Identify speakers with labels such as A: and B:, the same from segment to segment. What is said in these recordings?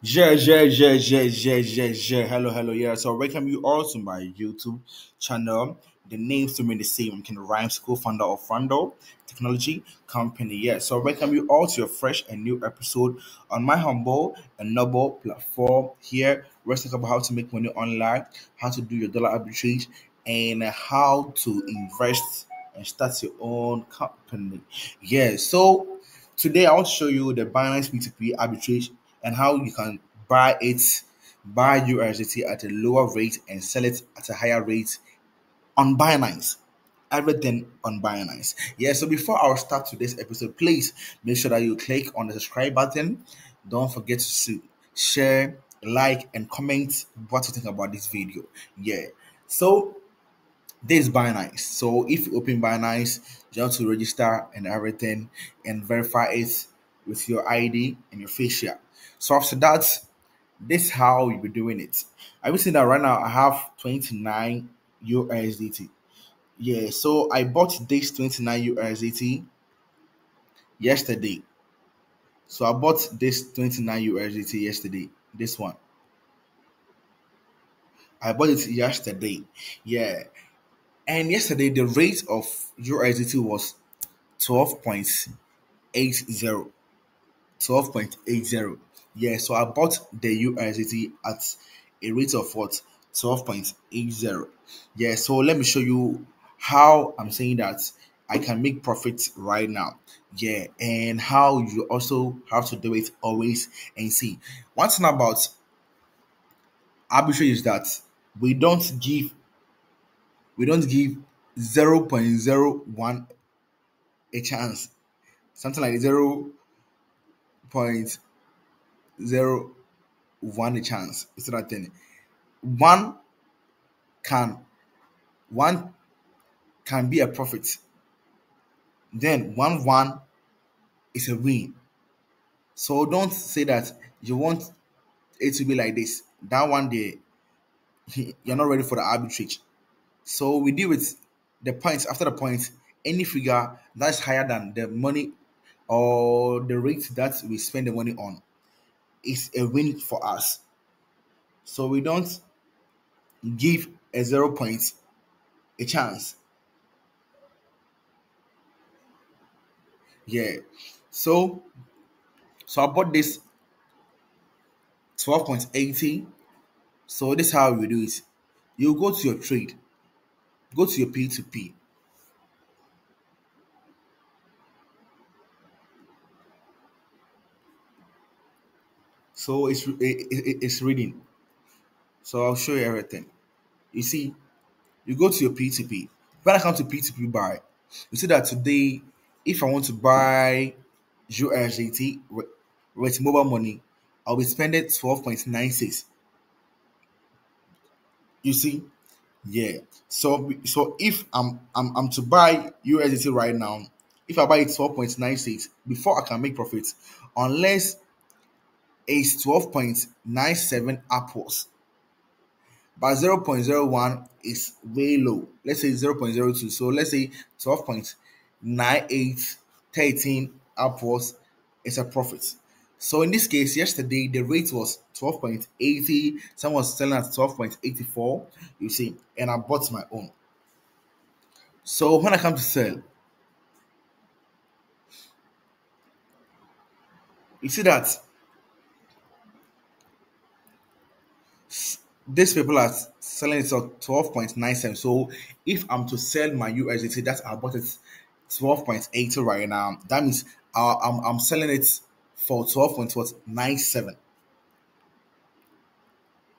A: Yeah. Hello. Yeah. So welcome you all to my YouTube channel. The names remain the same. I'm Ken Rhymes, co-founder of Frando Technology Company. Yeah. So welcome you all to your fresh and new episode on my humble and noble platform here. We're talking about how to make money online, how to do your dollar arbitrage, and how to invest and start your own company. Yeah. So today I want to show you the Binance P2P arbitrage and how you can buy USDT at a lower rate and sell it at a higher rate on Binance. Everything on Binance. Yeah, so before I start today's episode, please make sure that you click on the subscribe button. Don't forget to share, like, and comment what you think about this video. Yeah. So this is Binance. So if you open Binance, you have to register and everything and verify it with your ID and your facial. So after that, this is how you'll be doing it. I will say that right now I have 29 USDT. Yeah, so I bought this 29 USDT yesterday. So I bought this 29 USDT yesterday. This one. I bought it yesterday. Yeah. And yesterday the rate of USDT was 12.80. 12.80. Yeah, so I bought the USDT at a rate of what? 12.80. Yeah, so let me show you how I'm saying that I can make profit right now. Yeah, and how you also have to do it always and see. One thing about arbitrage is that we don't give we don't give 0.01 a chance. Something like 0.01 a chance. It's not thing. One can one can be a profit. Then one is a win. So don't say that you want it to be like this. That one day you're not ready for the arbitrage. So we deal with the points after the points. Any figure that's higher than the money or the rate that we spend the money on is a win for us. So we don't give a 0 point a chance. Yeah. So so I bought this 12.80. So this is how you do it. You go to your trade, go to your P2P. So it's reading. So I'll show you everything. You see, you go to your P2P. When I come to P2P buy, you see that today, if I want to buy USDT with mobile money, I'll be spending 12.96. You see, yeah. So if I'm to buy USDT right now, if I buy it 12.96 before I can make profit, unless it's 12.97 upwards, but 0.01 is way low. Let's say 0.02. So let's say 12.98, 13 upwards is a profit. So in this case, yesterday the rate was 12.80. Someone was selling at 12.84. You see, and I bought my own. So when I come to sell, you see that these people are selling it at 12.97. So if I'm to sell my USDT that I bought it 12.80 right now, that means I'm selling it for 12.97.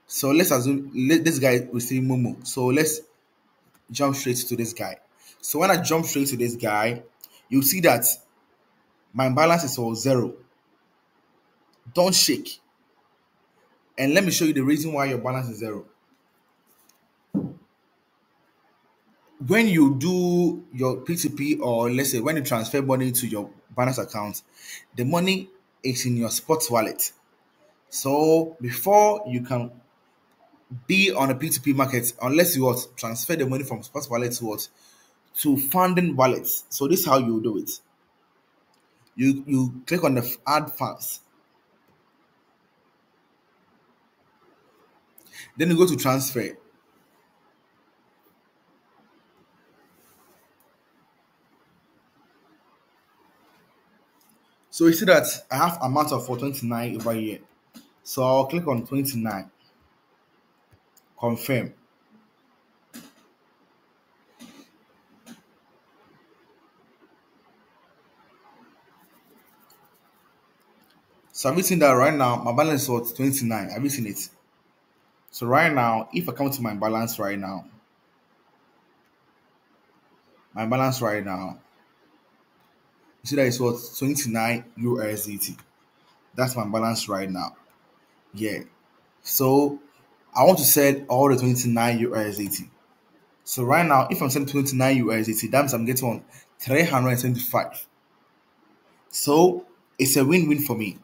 A: So let's assume this guy will see Momo. So let's jump straight to this guy. So when I jump straight to this guy, you see that my balance is all zero. Don't shake. And let me show you the reason why your balance is zero. When you do your P2P, or let's say when you transfer money to your Binance account, the money is in your spot wallet. So before you can be on a P2P market, unless you what transfer the money from spot wallet to what to funding wallets. So this is how you do it. You click on the add funds. Then you go to transfer. So you see that I have amount of 429 over here. So I'll click on 29, confirm. So have you seen that right now? My balance was 29. Have you seen it? So right now, if I come to my balance right now, my balance right now, you see that it's worth 29 USDT. That's my balance right now. Yeah. So I want to sell all the 29 USDT. So right now, if I'm selling 29 USDT, that means I'm getting on 375. So it's a win-win for me.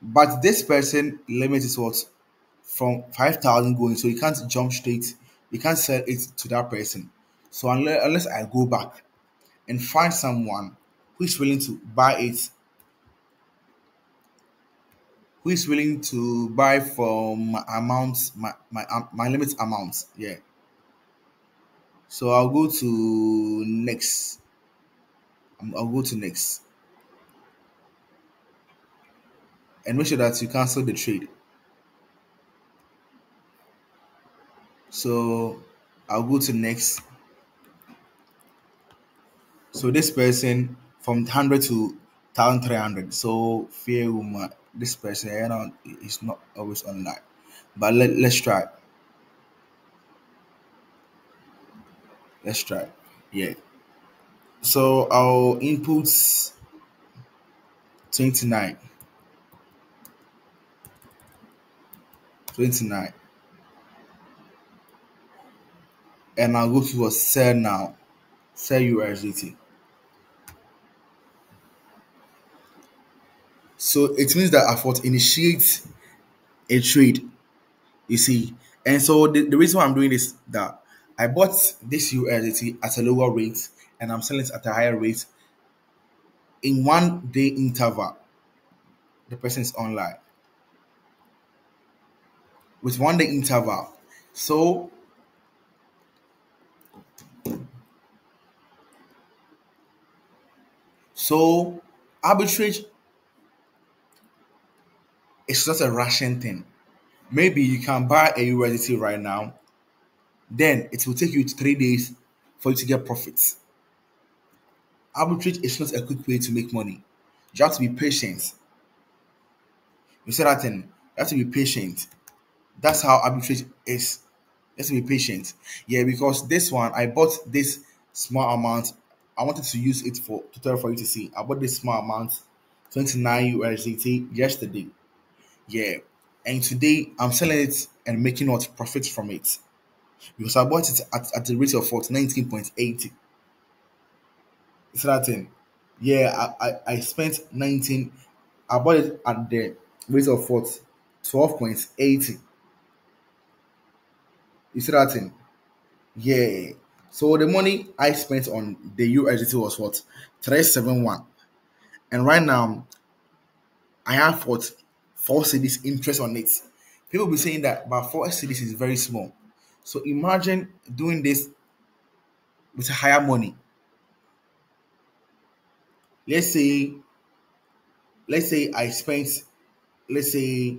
A: But this person limit is what, from 5,000 going, so you can't jump straight. You can't sell it to that person. So unless I go back and find someone who is willing to buy it, who is willing to buy from my amounts, my limit amounts. Yeah. So I'll go to next. I'll go to next and make sure that you cancel the trade. So I'll go to next. So this person from 100 to 1,300. So fear woman, this person, is not always online. But let's try. Let's try. Yeah. So our inputs 29, 29, and I'll go to a sell now. Sell USDT. So it means that I thought initiate a trade. You see, and so the reason why I'm doing this, that I bought this USDT at a lower rate and I'm selling it at a higher rate in 1 day interval. The person is online with 1 day interval. So arbitrage is not a rushing thing. Maybe you can buy a USDT right now, then it will take you 3 days for you to get profits. Arbitrage is not a quick way to make money. You have to be patient. You said that thing. You have to be patient. That's how arbitrage is. Let's be patient. Yeah, because this one I bought this small amount. I wanted to use it for tutorial for you to see. I bought this small amount, 29 USDT yesterday. Yeah. And today I'm selling it and making what profit from it. Because I bought it at the rate of 19.80. Is that thing? Yeah, I spent 19. I bought it at the rate of 12.80. You see that thing? Yeah. So the money I spent on the USDT was what? 371. And right now I have what, 4 cedis interest on it. People be saying that but 4 cedis is very small. So imagine doing this with higher money. Let's say let's say I spent let's say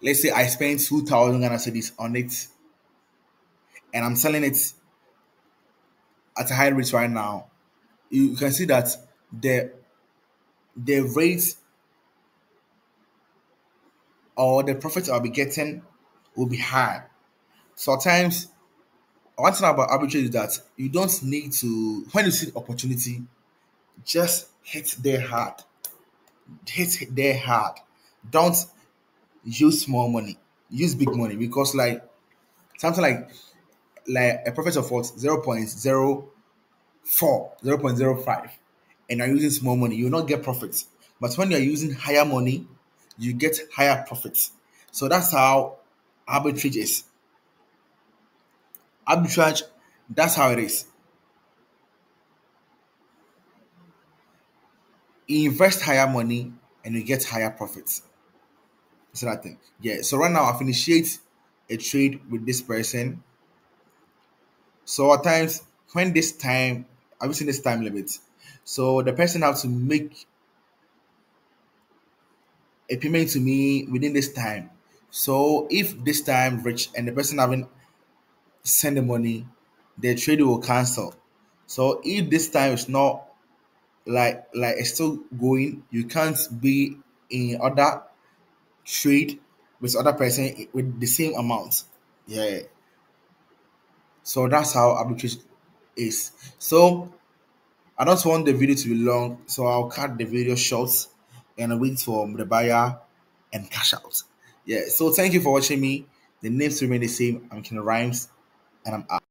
A: let's say I spent 2,000 Ghana cedis on it and I'm selling it at a high rate right now. You can see that the the rate or the profit I'll be getting will be high. Sometimes one thing about arbitrage is that you don't need to, when you see the opportunity, just hit there hard. Hit there hard. Don't use small money. Use big money because like something like a profit of what, 0.04, 0.05, and you're using small money, you will not get profits. But when you're using higher money, you get higher profits. So that's how arbitrage is. Arbitrage, that's how it is. Invest higher money and you get higher profits. So that thing. Yeah. So right now I've initiate a trade with this person. So at times when this time, I've seen this time limit. So the person have to make a payment to me within this time. So if this time reach and the person haven't sent the money, the trade will cancel. So if this time is not like it's still going, you can't be in other trade with other person with the same amount. Yeah. So that's how arbitrage is. So I don't want the video to be long, so I'll cut the video short and wait for the buyer and cash out. Yeah. So thank you for watching me. The names remain the same. I'm Ken Rhymes, and I'm out.